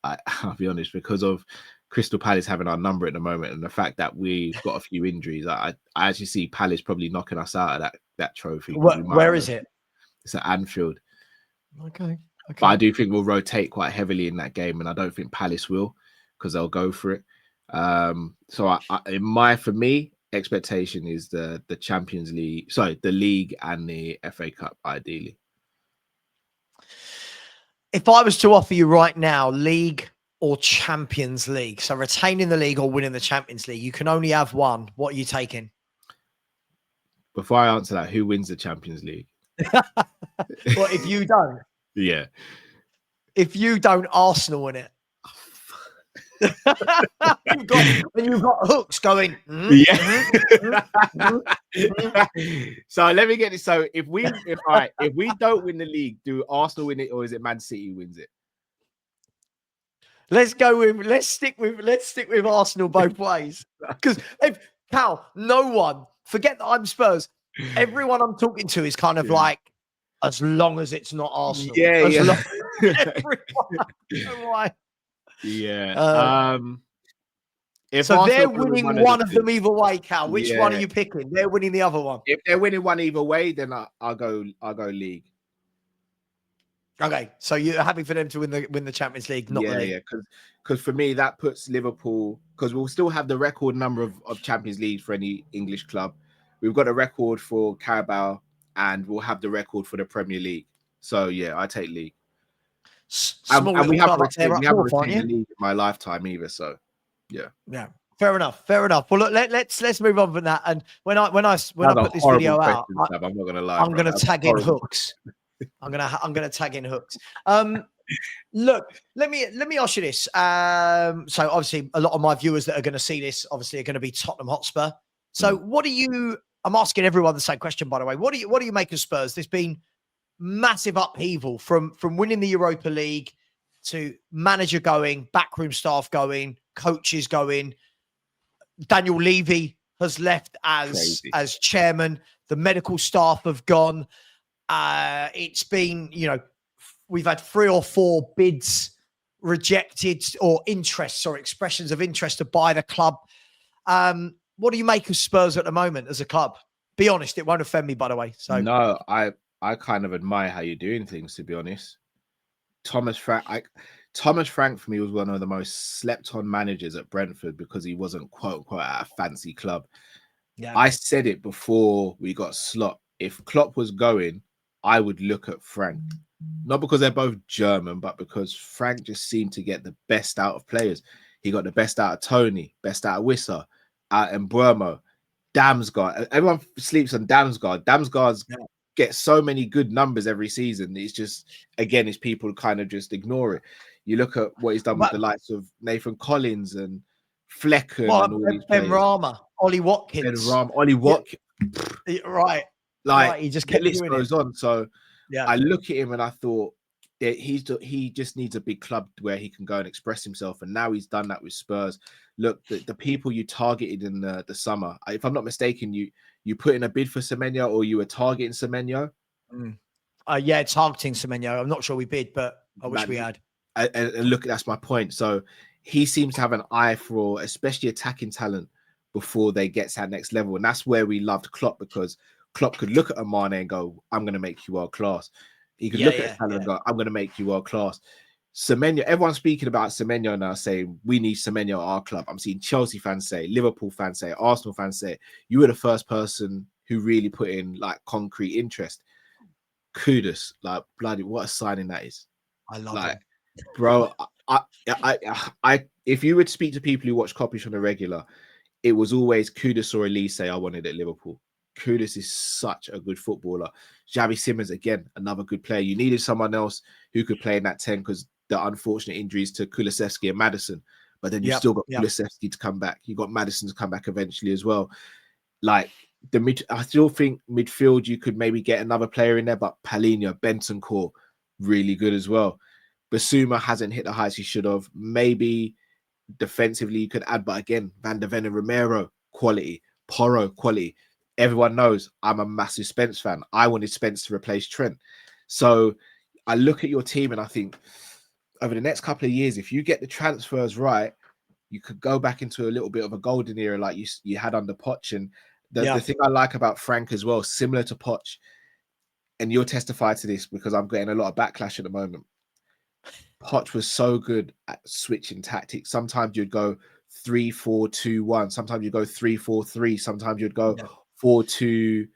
I'll be honest, because of Crystal Palace having our number at the moment and the fact that we've got a few injuries, I actually see Palace probably knocking us out of that trophy. Where is it? It's at Anfield. Okay. But I do think we'll rotate quite heavily in that game, and I don't think Palace will, because they'll go for it. For me, expectation is the Champions League, the league and the FA Cup, ideally. If I was to offer you right now, league or Champions League, so retaining the league or winning the Champions League, you can only have one. What are you taking? Before I answer that, who wins the Champions League? Well, if you don't. Yeah. If you don't, Arsenal win it. you've got hooks going. Yeah. So let me get this. So if we don't win the league, do Arsenal win it or is it Man City wins it? Let's stick with Arsenal both ways. Because Cal, no one, forget that I'm Spurs. Everyone I'm talking to is kind of like, as long as it's not Arsenal. Yeah. Everyone. Yeah. If so Arsenal they're winning one of them either way, Cal. Which one are Yeah. you picking? They're winning the other one. If they're winning one either way, then I'll go league. Okay, so you're happy for them to win the Champions League, not the league? Yeah, because for me that puts Liverpool, because we'll still have the record number of Champions League for any English club. We've got a record for Carabao, and we'll have the record for the Premier League. So yeah, I take league. And we haven't retained the league in my lifetime either. So yeah. Fair enough. Well, look, let's move on from that. And when I put this video out, I'm not gonna lie. I'm gonna tag in hooks. I'm gonna tag in hooks. Look, let me ask you this. So obviously, a lot of my viewers that are going to see this obviously are going to be Tottenham Hotspur. So what do you? I'm asking everyone the same question, by the way. What do you make of Spurs? There's been massive upheaval from winning the Europa League to manager going, backroom staff going, coaches going. Daniel Levy has left as chairman. The medical staff have gone. It's been, we've had 3 or 4 bids rejected or interests or expressions of interest to buy the club. What do you make of Spurs at the moment as a club? Be honest, it won't offend me, by the way. So no, I kind of admire how you're doing things, to be honest. Thomas Frank for me was one of the most slept on managers at Brentford because he wasn't quote unquote at a fancy club. Yeah. I said it before we got Slot. If Klopp was going, I would look at Frank. Not because they're both German, but because Frank just seemed to get the best out of players. He got the best out of Tony, best out of Wissa, out of Mbeumo, Damsgaard. Everyone sleeps on Damsgaard. Damsgaard's get so many good numbers every season. It's just, again, it's people kind of just ignore it. You look at what he's done with the likes of Nathan Collins and Flecken and all these players. Ben Rama, Ollie Watkins. Ollie Watkins. Yeah. Right. Like, he just kept the list goes on. So I look at him and I thought that he just needs a big club where he can go and express himself. And now he's done that with Spurs. Look, the people you targeted in the summer, if I'm not mistaken, you put in a bid for Semenyo, or you were targeting Semenyo? Yeah, targeting Semenyo. I'm not sure we bid, but I wish we had. And look, that's my point. So he seems to have an eye for especially attacking talent before they get to that next level. And that's where we loved Klopp, because Klopp could look at Mane and go, I'm going to make you world class. He could look at talent and go, I'm going to make you world class. Semenyo, everyone's speaking about Semenyo now, saying we need Semenyo at our club. I'm seeing Chelsea fans say, Liverpool fans say, Arsenal fans say. You were the first person who really put in like concrete interest. Kudos, like bloody, what a signing that is. I love it, bro. I if you would speak to people who watch KOPISH on a regular, it was always Kudus or Elise I wanted at Liverpool. Kudus is such a good footballer. Xavi Simons, again, another good player. You needed someone else who could play in that 10 because the unfortunate injuries to Kulusevski and Maddison. But then you still got Kulusevski to come back. You got Maddison to come back eventually as well. Like I still think midfield you could maybe get another player in there, but Palhinha, Bentancur, really good as well. Basuma hasn't hit the heights he should have. Maybe defensively you could add, but again, Van der Ven and Romero, quality. Porro, quality. Everyone knows I'm a massive Spence fan. I wanted Spence to replace Trent. So I look at your team and I think over the next couple of years, if you get the transfers right, you could go back into a little bit of a golden era like you had under Poch. And the thing I like about Frank as well, similar to Poch, and you'll testify to this because I'm getting a lot of backlash at the moment. Poch was so good at switching tactics. Sometimes you'd go 3-4-2-1. Sometimes you'd go 3-4-3. Sometimes you'd go 4-2.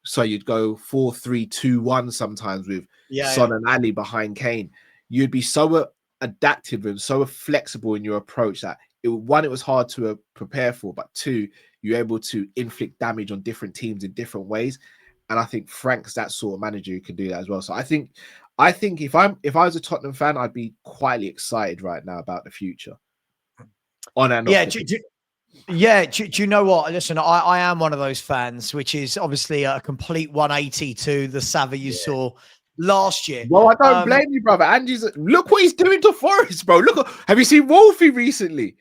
So you'd go 4-3-2-1 sometimes with Son and Ali behind Kane. You'd be so adaptive and so flexible in your approach that it was hard to prepare for, but 2, you're able to inflict damage on different teams in different ways. And I think Frank's that sort of manager who can do that as well. So I think if I was a Tottenham fan, I'd be quietly excited right now about the future. on and Yeah, off the pitch. do you know what? Listen, I am one of those fans, which is obviously a complete 180 to the Savva you saw last year. Well, I don't blame you, brother. Andy's look what he's doing to Forest, bro. Look, have you seen Wolfie recently?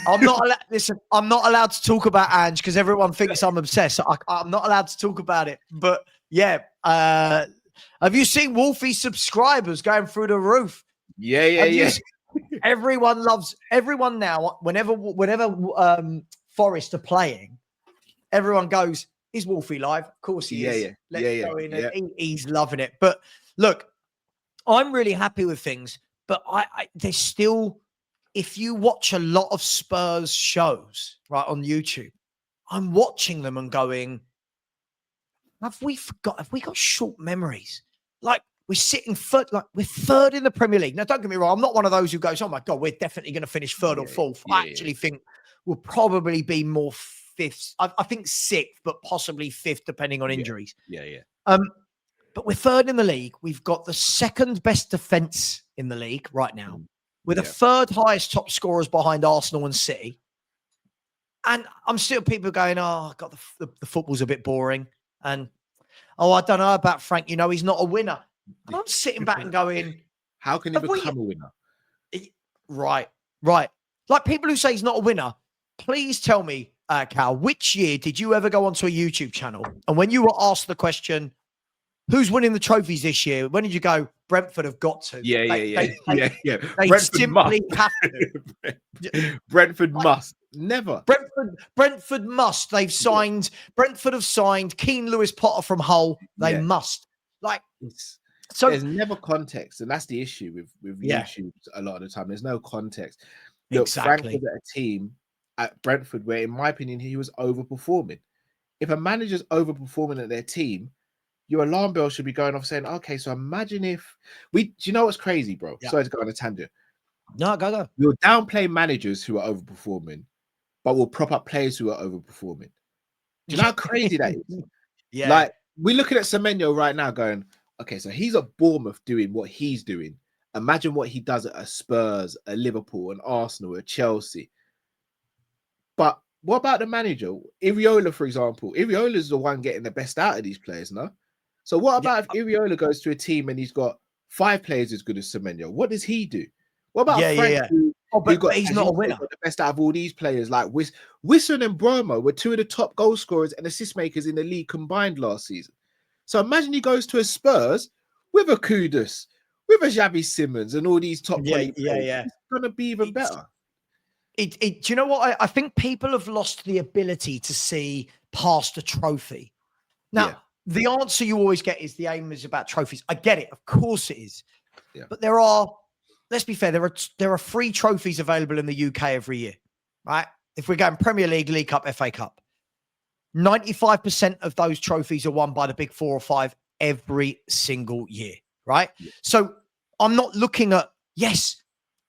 I'm not allowed. Listen, I'm not allowed to talk about Ange because everyone thinks I'm obsessed. I'm not allowed to talk about it. But yeah, have you seen Wolfie's subscribers going through the roof? Yeah. Everyone loves everyone now. Whenever Forest are playing, everyone goes, "Is Wolfie live?" Of course he is. Let's go in. And he's loving it. But look, I'm really happy with things. But there's still. If you watch a lot of Spurs shows, right, on YouTube, I'm watching them and going, have we got short memories? Like we're sitting third, like we're third in the Premier League. Now, don't get me wrong. I'm not one of those who goes, oh my God, we're definitely going to finish third or fourth. I actually think we'll probably be more fifth. I think sixth, but possibly fifth, depending on injuries. But we're third in the league. We've got the second best defense in the league right now. We're the third highest top scorers behind Arsenal and City. And I'm still people going, oh, God, the football's a bit boring. And, oh, I don't know about Frank. You know, he's not a winner. And I'm sitting back and going, how can he become a winner? Right. Like people who say he's not a winner, please tell me, Cal, which year did you ever go onto a YouTube channel? And when you were asked the question, who's winning the trophies this year? When did you go, Brentford have got to? They Brentford simply have to. Brentford must. Never. Brentford must. They've signed, Brentford have signed Keane Lewis Potter from Hull. They must. Like, so there's never context. And that's the issue with YouTube a lot of the time. There's no context. Look, Frank was at a team at Brentford where, in my opinion, he was overperforming. If a manager's overperforming at their team, your alarm bell should be going off saying, okay, so imagine if do you know what's crazy, bro? Sorry to go on a tangent. No, go. We'll downplay managers who are overperforming, but we'll prop up players who are overperforming. Do you know how crazy that is? Like, we're looking at Semenyo right now going, okay, so he's at Bournemouth doing what he's doing. Imagine what he does at a Spurs, a Liverpool, an Arsenal, a Chelsea. But what about the manager? Iriola, for example. Iriola's the one getting the best out of these players, no? So what about if Iriola goes to a team and he's got 5 players as good as Semenyo? What does he do? What about Frank? But he's not a winner. Got the best out of all these players. Like Wisson and Bromo were 2 of the top goal scorers and assist makers in the league combined last season. So imagine he goes to a Spurs with a Kudus, with a Xavi Simons and all these top quality players. It's going to be even better. Do you know what? I think people have lost the ability to see past a trophy. Now, the answer you always get is the aim is about trophies. I get it. Of course it is. Yeah. But let's be fair, there are 3 trophies available in the UK every year, right? If we're going Premier League, League Cup, FA Cup, 95% of those trophies are won by the big 4 or 5 every single year, right? Yeah. So I'm not looking at, yes,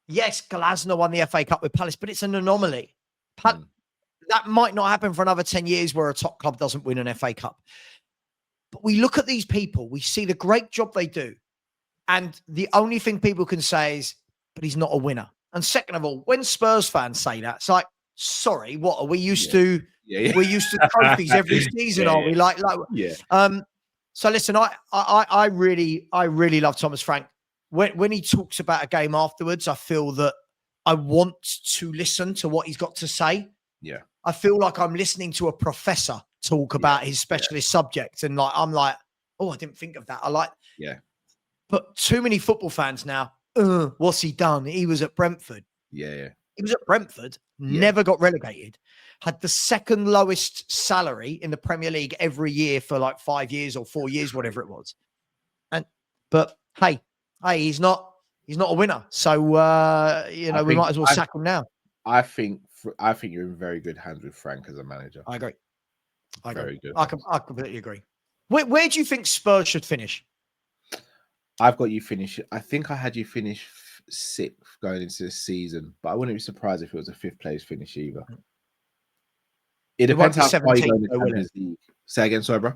Glasner won the FA Cup with Palace, but it's an anomaly. That might not happen for another 10 years where a top club doesn't win an FA Cup. But we look at these people, we see the great job they do. And the only thing people can say is, but he's not a winner. And second of all, when Spurs fans say that, it's like, sorry, what are we used to? We're used to trophies every season, are we? So listen, I really love Thomas Frank. When he talks about a game afterwards, I feel that I want to listen to what he's got to say. Yeah. I feel like I'm listening to a professor talk about his specialist subject. And I'm like, oh, I didn't think of that. But too many football fans now, what's he done? He was at Brentford. He was at Brentford, never got relegated, had the second lowest salary in the Premier League every year for like 5 years or 4 years, whatever it was. But hey, he's not a winner. So, we might as well sack him now. I think you're in very good hands with Frank as a manager. I agree. Very good. I completely agree. Where do you think Spurs should finish? I've got you finish. I think I had you finish 6th going into the season, but I wouldn't be surprised if it was a 5th place finish either. It depends how far you go in the Champions League. Say again, sorry, bro.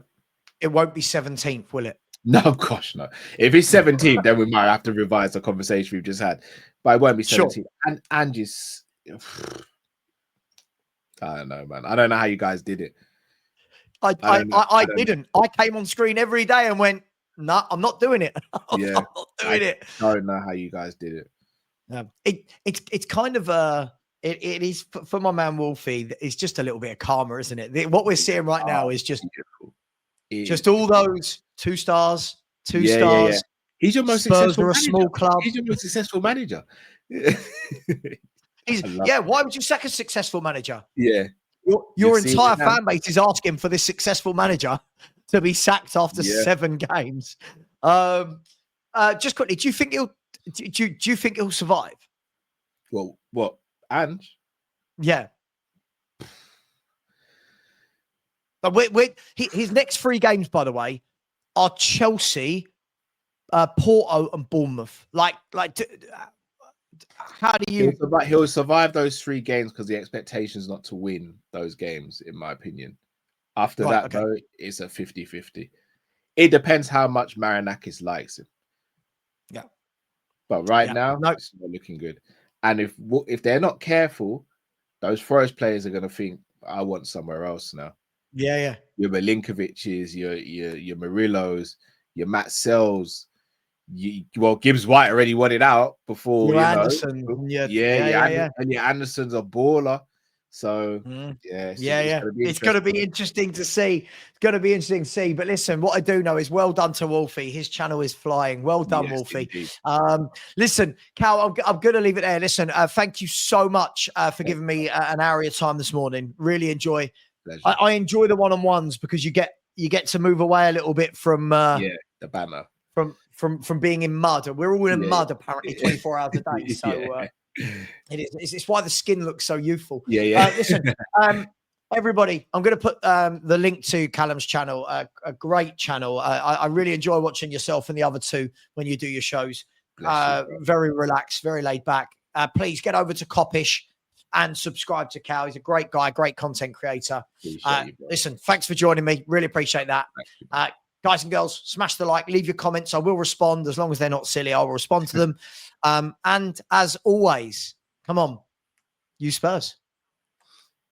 It won't be 17th, will it? No, gosh, no. If it's 17th, then we might have to revise the conversation we've just had. But it won't be 17th. Sure. And I don't know, man. I don't know how you guys did it. I didn't. I came on screen every day and went, "No, I'm not doing it. I'm not doing it." I don't know how you guys did it. It's kind of it is for my man Wolfie. It's just a little bit of karma, isn't it? What we're seeing right now is just all those 2 stars, 2 stars. Yeah. He's your most Spurs successful are a manager. small club. He's your most successful manager. Why would you sack a successful manager? Yeah. Your entire fan base is asking for this successful manager to be sacked after 7 games. Just quickly, do you think he'll survive? Well, what? Ange? Yeah. But his next 3 games, by the way, are Chelsea, Porto, and Bournemouth. How do you? He'll survive those 3 games because the expectation is not to win those games, in my opinion. After that, though, it's a 50-50. It depends how much Marinakis likes him. Yeah. But now, it's not looking good. And if they're not careful, those Forest players are going to think, I want somewhere else now. Yeah. Your Milinkovic's, your Murillos, your Matt Sells. Gibbs White already wanted out before Anderson. And your Anderson's a baller. So it's going to be interesting to see. It's going to be interesting to see. But listen, what I do know is well done to Wolfie. His channel is flying. Well done, Wolfie. Listen, Cal, I'm going to leave it there. Listen, thank you so much for giving me an hour of your time this morning. Really enjoy. I enjoy the one-on-ones because you get to move away a little bit from the banner. From being in mud. We're all in mud apparently 24 hours a day. So it's why the skin looks so youthful. Listen, everybody, I'm going to put the link to Callum's channel, a great channel. I really enjoy watching yourself and the other 2 when you do your shows. Very relaxed, very laid back. Please get over to KOPISH and subscribe to Cal. He's a great guy, great content creator. Listen, thanks for joining me. Really appreciate that. Guys and girls, smash the like, leave your comments. I will respond as long as they're not silly. I will respond to them. And as always, come on, you Spurs.